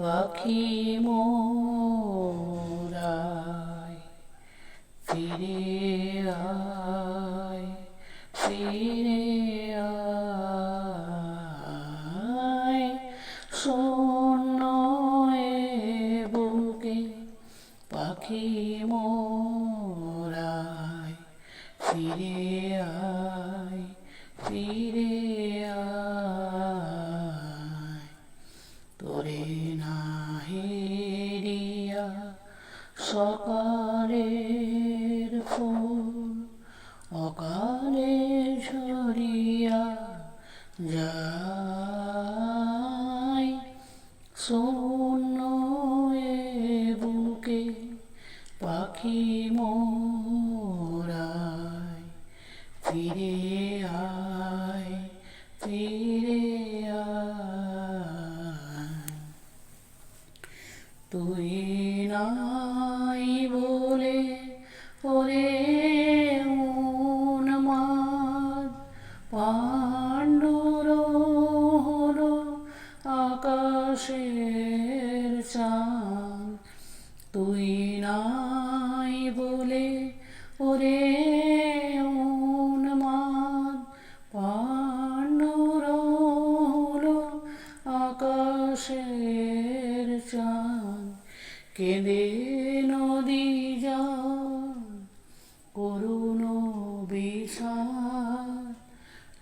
পাখি মোরায় ফিরে আয়, ফিরে আয়, শূন্য এ বুকে পাখি মোরায় ফিরে আয়, ফিরে আয়, তোরে না হেরিয়া সকালের ফুল অকালে ঝরিয়া যায়, শূন্য এ বুকে পাখি মোরায় ফিরে আয়, ফিরে আয়, তুই নাই বলে ওরে উন্মাদ পাণ্ডুর হলো আকাশের চাঁদ, তুই নাই বলে ওরে উন্মাদ পাণ্ডুর হলো আকাশের চাঁদ, কেঁদে নদী যায় করুণ বিষাদ,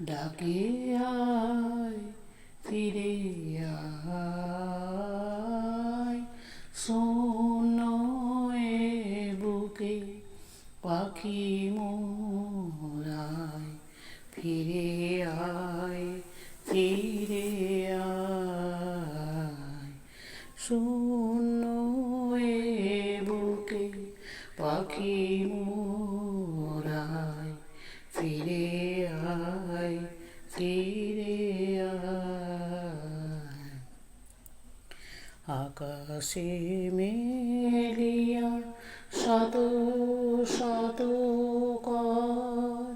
ডাকে আয়, ফিরে আয়, শূন্য এ বুকে পাখি মোরায় ফিরে আয়, ফিরে আয়, শূন্য এ বুকে পাখি মোরায় ফিরে আয়, ফিরে আয়, আকাশে মেলিয়া শত শত কর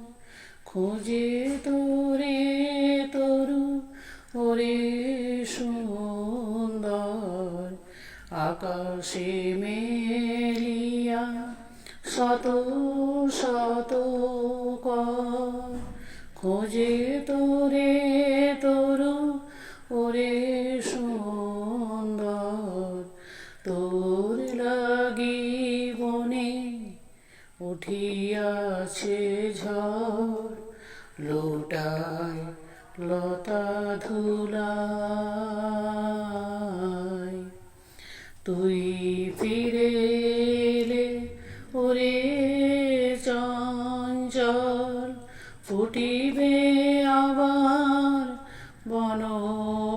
খুঁজে তোরে তরু ওরে সুন্দর, আকাশে মেলিয়া শত শত কর খোঁজে তোরে তরু ওরে সুন্দর, তোর লাগি বনে উঠিয়াছে ঝড়, লোটায় লতা ধুলায়, তুই ফিরে এলে ওরে চঞ্চল ফুটিবে আবার বন